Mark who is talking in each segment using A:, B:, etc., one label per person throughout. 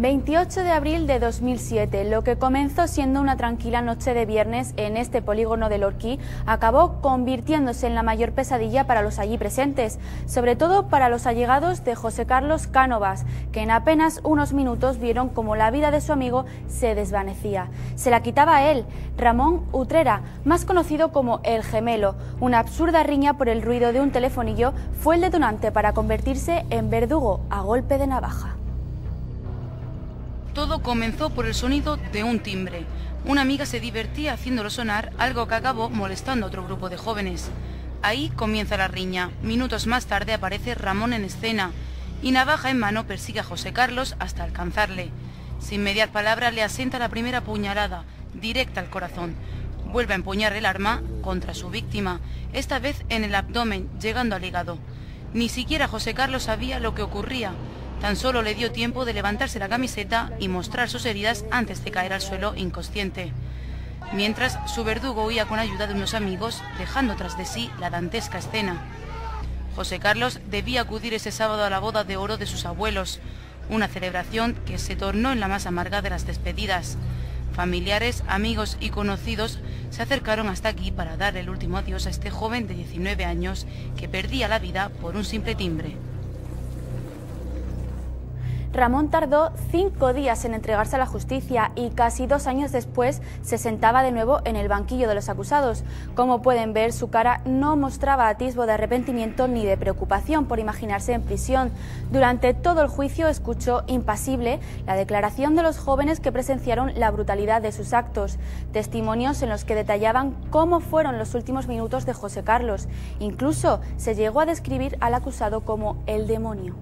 A: 28 de abril de 2007, lo que comenzó siendo una tranquila noche de viernes en este polígono de Lorquí acabó convirtiéndose en la mayor pesadilla para los allí presentes, sobre todo para los allegados de José Carlos Cánovas, que en apenas unos minutos vieron como la vida de su amigo se desvanecía. Se la quitaba a él, Ramón Utrera, más conocido como El Gemelo. Una absurda riña por el ruido de un telefonillo fue el detonante para convertirse en verdugo a golpe de navaja.
B: Todo comenzó por el sonido de un timbre. Una amiga se divertía haciéndolo sonar, algo que acabó molestando a otro grupo de jóvenes. Ahí comienza la riña. Minutos más tarde aparece Ramón en escena y navaja en mano persigue a José Carlos hasta alcanzarle. Sin mediar palabra le asenta la primera puñalada, directa al corazón. Vuelve a empuñar el arma contra su víctima, esta vez en el abdomen, llegando al hígado. Ni siquiera José Carlos sabía lo que ocurría. Tan solo le dio tiempo de levantarse la camiseta y mostrar sus heridas antes de caer al suelo inconsciente. Mientras, su verdugo huía con ayuda de unos amigos, dejando tras de sí la dantesca escena. José Carlos debía acudir ese sábado a la boda de oro de sus abuelos, una celebración que se tornó en la más amarga de las despedidas. Familiares, amigos y conocidos se acercaron hasta aquí para dar el último adiós a este joven de 19 años que perdía la vida por un simple timbre.
A: Ramón tardó 5 días en entregarse a la justicia y casi 2 años después se sentaba de nuevo en el banquillo de los acusados. Como pueden ver, su cara no mostraba atisbo de arrepentimiento ni de preocupación por imaginarse en prisión. Durante todo el juicio escuchó impasible la declaración de los jóvenes que presenciaron la brutalidad de sus actos, testimonios en los que detallaban cómo fueron los últimos minutos de José Carlos. Incluso se llegó a describir al acusado como el demonio.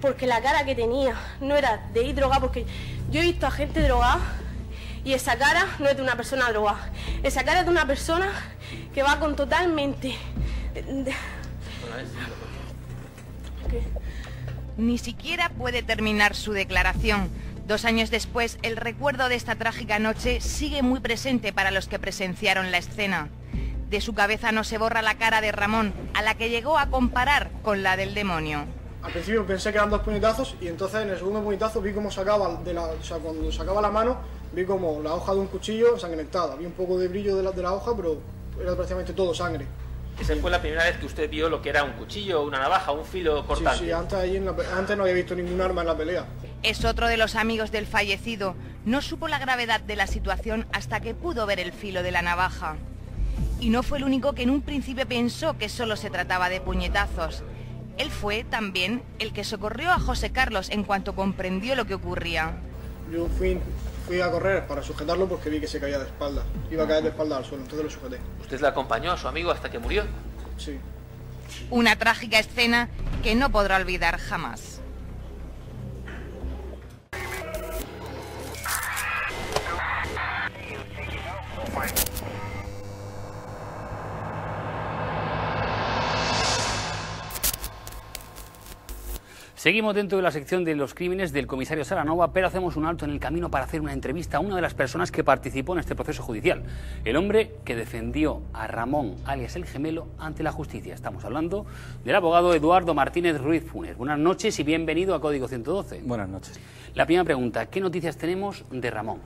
C: Porque la cara que tenía no era de ir drogada, porque yo he visto a gente drogada y esa cara no es de una persona drogada. Esa cara es de una persona que va con totalmente...
D: Ni siquiera puede terminar su declaración. 2 años después, el recuerdo de esta trágica noche sigue muy presente para los que presenciaron la escena. De su cabeza no se borra la cara de Ramón, a la que llegó a comparar con la del demonio.
E: Al principio pensé que eran 2 puñetazos y entonces en el segundo puñetazo vi cómo sacaba, cuando sacaba la mano, vi como la hoja de un cuchillo ensangrentada. Vi un poco de brillo de la hoja, pero era prácticamente todo sangre.
F: ¿Esa fue la primera vez que usted vio lo que era un cuchillo, una navaja, un filo cortante?
E: Sí, antes no había visto ningún arma en la pelea.
D: Es otro de los amigos del fallecido. No supo la gravedad de la situación hasta que pudo ver el filo de la navaja. Y no fue el único que en un principio pensó que solo se trataba de puñetazos. Él fue también el que socorrió a José Carlos en cuanto comprendió lo que ocurría.
E: Yo fui a correr para sujetarlo porque vi que se caía de espalda. Iba a caer de espalda al suelo, entonces lo sujeté.
F: ¿Usted le acompañó a su amigo hasta que murió?
E: Sí.
D: Una trágica escena que no podrá olvidar jamás.
G: Seguimos dentro de la sección de los crímenes del comisario Saranova, pero hacemos un alto en el camino para hacer una entrevista a una de las personas que participó en este proceso judicial. El hombre que defendió a Ramón, alias El Gemelo, ante la justicia. Estamos hablando del abogado Eduardo Martínez Ruiz Funes. Buenas noches y bienvenido a Código 112.
H: Buenas noches.
G: La primera pregunta, ¿qué noticias tenemos de Ramón?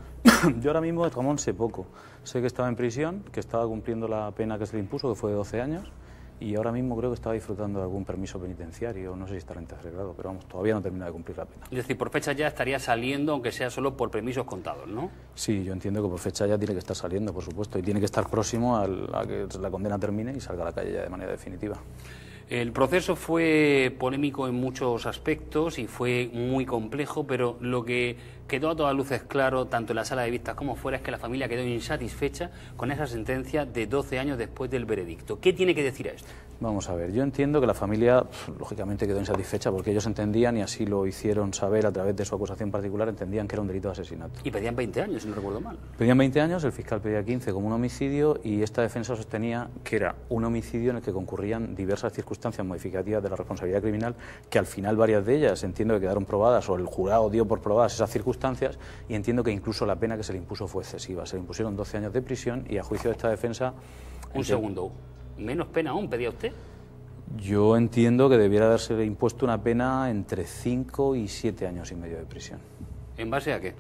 H: Yo ahora mismo de Ramón sé poco. Sé que estaba en prisión, que estaba cumpliendo la pena que se le impuso, que fue de 12 años. Y ahora mismo creo que estaba disfrutando de algún permiso penitenciario, no sé si estará en tercer grado, pero vamos, todavía no termina de cumplir la pena.
G: Es decir, por fecha ya estaría saliendo, aunque sea solo por permisos contados, ¿no?
H: Sí, yo entiendo que por fecha ya tiene que estar saliendo, por supuesto, y tiene que estar próximo a que la condena termine y salga a la calle ya de manera definitiva.
G: El proceso fue polémico en muchos aspectos y fue muy complejo, pero lo que quedó a todas luces claro, tanto en la sala de vistas como fuera, es que la familia quedó insatisfecha con esa sentencia de 12 años después del veredicto. ¿Qué tiene que decir a esto?
H: Vamos a ver, yo entiendo que la familia, lógicamente, quedó insatisfecha porque ellos entendían, y así lo hicieron saber a través de su acusación particular, entendían que era un delito de asesinato.
G: Y pedían 20 años, si no recuerdo mal.
H: Pedían 20 años, el fiscal pedía 15 como un homicidio y esta defensa sostenía que era un homicidio en el que concurrían diversas circunstancias modificativas de la responsabilidad criminal, que al final varias de ellas entiendo que quedaron probadas o el jurado dio por probadas esas circunstancias, y entiendo que incluso la pena que se le impuso fue excesiva. Se le impusieron 12 años de prisión y a juicio de esta defensa...
G: Un segundo, ¿menos pena aún pedía usted?
H: Yo entiendo que debiera haberse impuesto una pena entre 5 y 7 años y medio de prisión.
G: ¿En base a qué?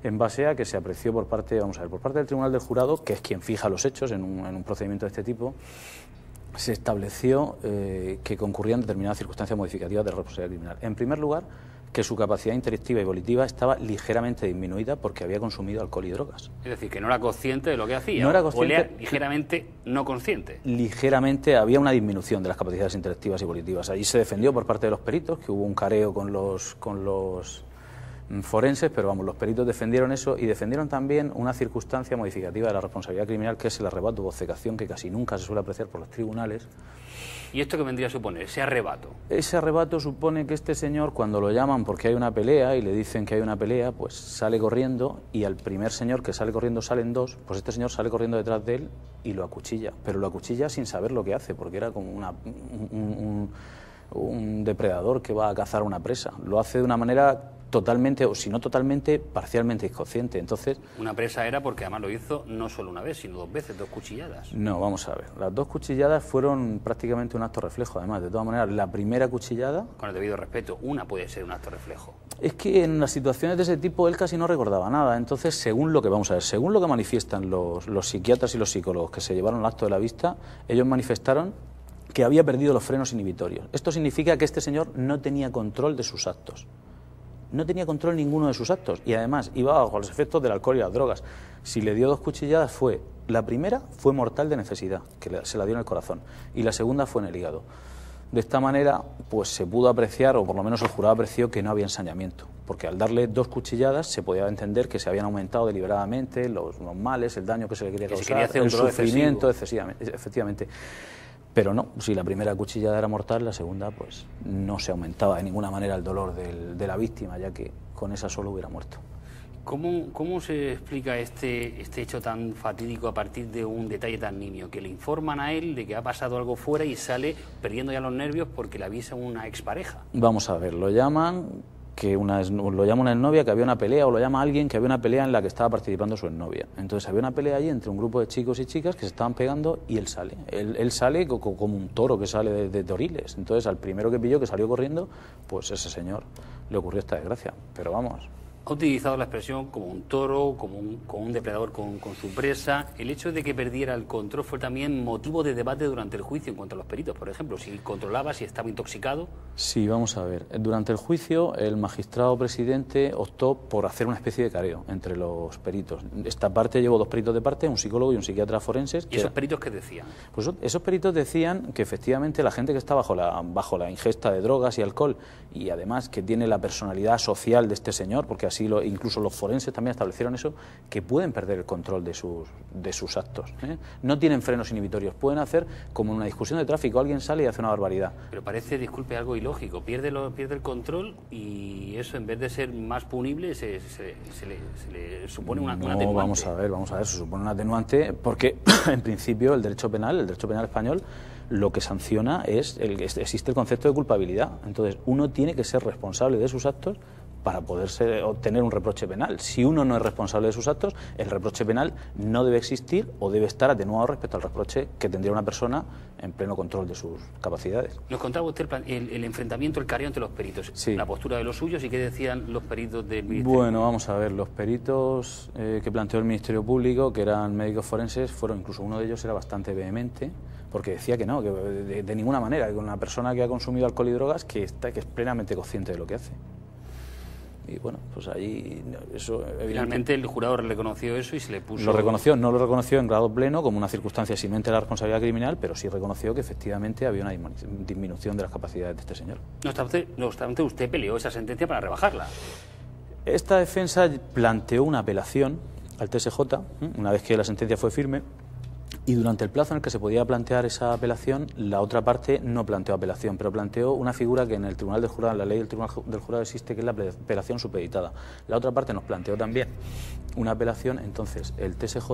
H: En base a que se apreció por parte, vamos a ver, por parte del Tribunal del Jurado, que es quien fija los hechos en un procedimiento de este tipo, se estableció que concurrían determinadas circunstancias modificativas de la responsabilidad criminal. En primer lugar, que su capacidad intelectiva y volitiva estaba ligeramente disminuida porque había consumido alcohol y drogas.
G: Es decir, que no era consciente de lo que hacía.
H: No era consciente.
G: O era ligeramente no consciente.
H: Ligeramente había una disminución de las capacidades intelectivas y volitivas. Allí se defendió por parte de los peritos, que hubo un careo con los forenses, pero vamos, los peritos defendieron eso y defendieron también una circunstancia modificativa de la responsabilidad criminal, que es el arrebato o obcecación, que casi nunca se suele apreciar por los tribunales.
G: ¿Y esto qué vendría a suponer, ese arrebato?
H: Ese arrebato supone que este señor, cuando lo llaman porque hay una pelea y le dicen que hay una pelea, pues sale corriendo, y al primer señor que sale corriendo salen dos, pues este señor sale corriendo detrás de él y lo acuchilla, pero lo acuchilla sin saber lo que hace, porque era como un depredador que va a cazar una presa. Lo hace de una manera totalmente, o si no totalmente, parcialmente inconsciente. Entonces,
G: una presa era porque además lo hizo no solo una vez, sino 2 veces, 2 cuchilladas.
H: No, vamos a ver. Las 2 cuchilladas fueron prácticamente un acto reflejo, además. De todas maneras, la primera cuchillada...
G: Con el debido respeto, una puede ser un acto reflejo.
H: Es que en las situaciones de ese tipo él casi no recordaba nada. Entonces, según lo que manifiestan los psiquiatras y los psicólogos que se llevaron al acto de la vista, ellos manifestaron que había perdido los frenos inhibitorios. Esto significa que este señor no tenía control de sus actos. No tenía control ninguno de sus actos y además iba bajo los efectos del alcohol y las drogas. Si le dio 2 cuchilladas la primera fue mortal de necesidad, que se la dio en el corazón, y la segunda fue en el hígado. De esta manera, pues se pudo apreciar, o por lo menos el jurado apreció, que no había ensañamiento, porque al darle 2 cuchilladas se podía entender que se habían aumentado deliberadamente los males, el daño que se le quería causar, el sufrimiento excesivamente, efectivamente. Pero no, si la primera cuchillada era mortal, la segunda pues no se aumentaba de ninguna manera el dolor de la víctima, ya que con esa solo hubiera muerto.
G: ¿Cómo se explica este hecho tan fatídico a partir de un detalle tan nimio? Que le informan a él de que ha pasado algo fuera y sale perdiendo ya los nervios porque le avisa una expareja.
H: Vamos a ver, lo llama una exnovia, que había una pelea, o lo llama alguien que había una pelea en la que estaba participando su exnovia. Entonces había una pelea allí entre un grupo de chicos y chicas que se estaban pegando y él sale. Él sale como un toro que sale de Toriles. Entonces al primero que pilló, que salió corriendo, pues ese señor le ocurrió esta desgracia. Pero vamos...
G: Ha utilizado la expresión como un toro, como un depredador con su presa. El hecho de que perdiera el control fue también motivo de debate durante el juicio en cuanto a los peritos, por ejemplo, si controlaba, si estaba intoxicado.
H: Sí, vamos a ver. Durante el juicio, el magistrado presidente optó por hacer una especie de careo entre los peritos. Esta parte llevó 2 peritos de parte, un psicólogo y un psiquiatra forenses.
G: ¿Y esos peritos qué decían?
H: Pues esos peritos decían que efectivamente la gente que está bajo la ingesta de drogas y alcohol, y además que tiene la personalidad social de este señor, porque así incluso los forenses también establecieron eso, que pueden perder el control de sus actos, ¿eh? No tienen frenos inhibitorios, pueden hacer como en una discusión de tráfico, alguien sale y hace una barbaridad.
G: Pero parece, disculpe, algo ilógico, pierde el control y eso, en vez de ser más punible, se le supone una atenuante.
H: Vamos a ver, se supone un atenuante porque en principio el derecho penal español, lo que sanciona existe el concepto de culpabilidad. Entonces uno tiene que ser responsable de sus actos para poder obtener un reproche penal. Si uno no es responsable de sus actos, el reproche penal no debe existir o debe estar atenuado respecto al reproche que tendría una persona en pleno control de sus capacidades.
G: Nos contaba usted el enfrentamiento, el careo entre los peritos,
H: sí.
G: La postura de los suyos y qué decían los peritos del Ministerio.
H: Bueno, vamos a ver, los peritos que planteó el Ministerio Público, que eran médicos forenses, incluso uno de ellos era bastante vehemente, porque decía que no, que de ninguna manera, que una persona que ha consumido alcohol y drogas que es plenamente consciente de lo que hace. Y bueno, pues allí eso...
G: Finalmente el jurado reconoció eso y se le puso...
H: Lo reconoció, no lo reconoció en grado pleno como una circunstancia eximente de la responsabilidad criminal, pero sí reconoció que efectivamente había una disminución de las capacidades de este señor.
G: No obstante, usted peleó esa sentencia para rebajarla.
H: Esta defensa planteó una apelación al TSJ, una vez que la sentencia fue firme, y durante el plazo en el que se podía plantear esa apelación, la otra parte no planteó apelación, pero planteó una figura que en el Tribunal del Jurado, en la ley del Tribunal del Jurado existe, que es la apelación supeditada. La otra parte nos planteó también una apelación, entonces el TSJ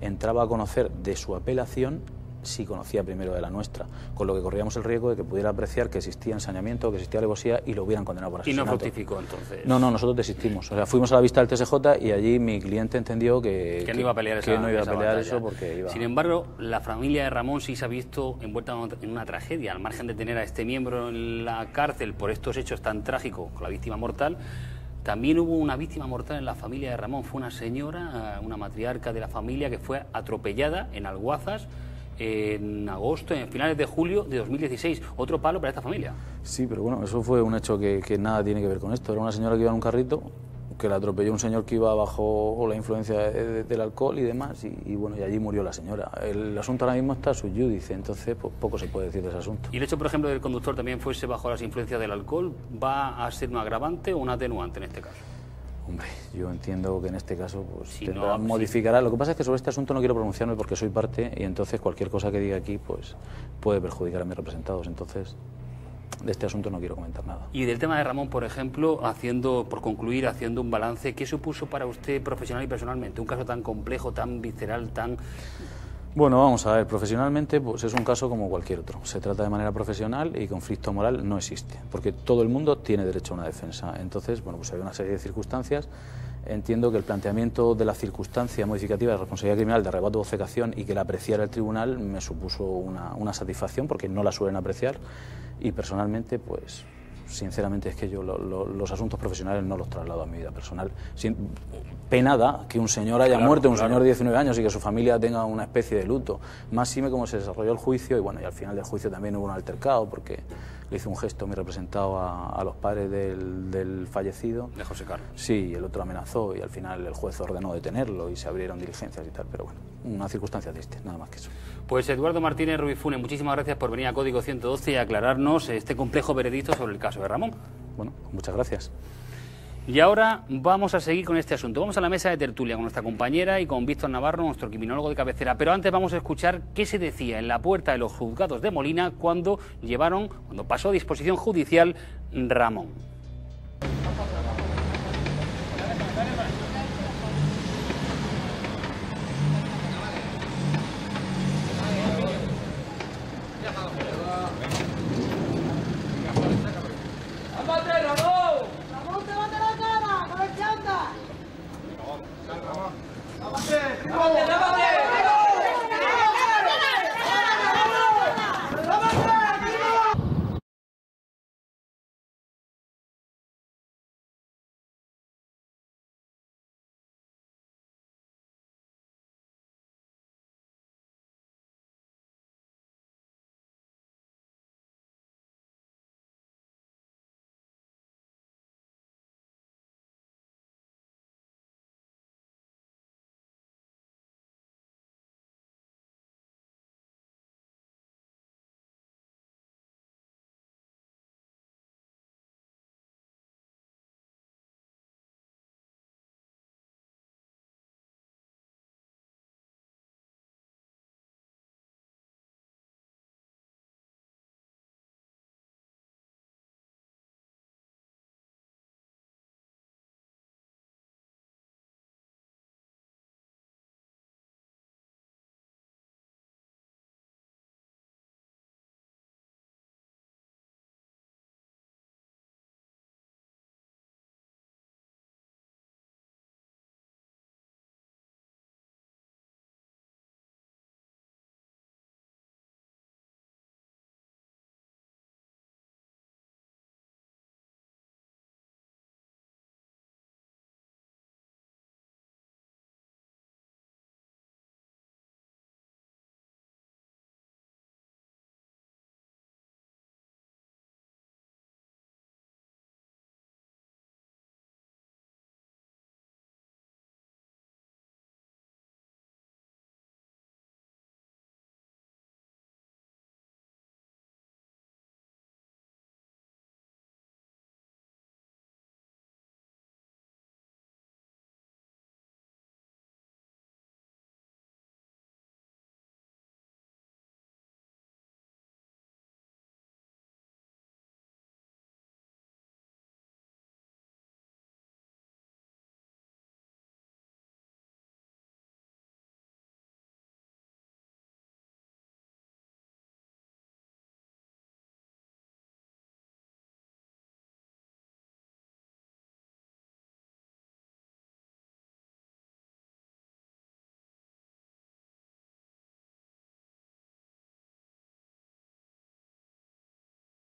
H: entraba a conocer de su apelación sí conocía primero de la nuestra, con lo que corríamos el riesgo de que pudiera apreciar que existía ensañamiento, que existía alevosía y lo hubieran condenado por asesinato.
G: ¿Y no fructificó entonces?
H: No, nosotros desistimos. O sea, fuimos a la vista del TSJ y allí mi cliente entendió que
G: no iba a pelear,
H: eso porque iba...
G: Sin embargo, la familia de Ramón sí se ha visto envuelta en una tragedia. Al margen de tener a este miembro en la cárcel por estos hechos tan trágicos con la víctima mortal, también hubo una víctima mortal en la familia de Ramón. Fue una señora, una matriarca de la familia, que fue atropellada en Alguazas en agosto, en finales de julio de 2016. Otro palo para esta familia.
H: Sí, pero bueno, eso fue un hecho que nada tiene que ver con esto. Era una señora que iba en un carrito, que la atropelló un señor que iba bajo la influencia del alcohol y demás, y bueno, y allí murió la señora. El asunto ahora mismo está sub judice, entonces pues, poco se puede decir de ese asunto.
G: ¿Y el hecho, por ejemplo, del conductor también fuese bajo las influencias del alcohol, va a ser un agravante o un atenuante en este caso?
H: Hombre, yo entiendo que en este caso pues, modificará. Lo que pasa es que sobre este asunto no quiero pronunciarme porque soy parte y entonces cualquier cosa que diga aquí pues puede perjudicar a mis representados. Entonces, de este asunto no quiero comentar nada.
G: Y del tema de Ramón, por ejemplo, por concluir, haciendo un balance, ¿qué supuso para usted profesional y personalmente? Un caso tan complejo, tan visceral, tan...
H: Bueno, vamos a ver, profesionalmente pues es un caso como cualquier otro. Se trata de manera profesional y conflicto moral no existe, porque todo el mundo tiene derecho a una defensa. Entonces, bueno, pues hay una serie de circunstancias. Entiendo que el planteamiento de la circunstancia modificativa de responsabilidad criminal de arrebato o obcecación y que la apreciara el tribunal me supuso una satisfacción, porque no la suelen apreciar, y personalmente, pues sinceramente es que yo los asuntos profesionales no los traslado a mi vida personal. Penada que un señor haya muerto, un señor de 19 años y que su familia tenga una especie de luto. Máxime como se desarrolló el juicio y bueno, y al final del juicio también hubo un altercado porque le hizo un gesto muy representado a los padres del fallecido.
G: De José Carlos.
H: Sí, y el otro amenazó y al final el juez ordenó detenerlo y se abrieron diligencias y tal, pero bueno, una circunstancia triste, nada más que eso.
G: Pues Eduardo Martínez Rubifune, muchísimas gracias por venir a Código 112 y aclararnos este complejo veredicto sobre el caso de Ramón.
H: Bueno, muchas gracias.
G: Y ahora vamos a seguir con este asunto. Vamos a la mesa de tertulia con nuestra compañera y con Víctor Navarro, nuestro criminólogo de cabecera. Pero antes vamos a escuchar qué se decía en la puerta de los juzgados de Molina cuando pasó a disposición judicial Ramón.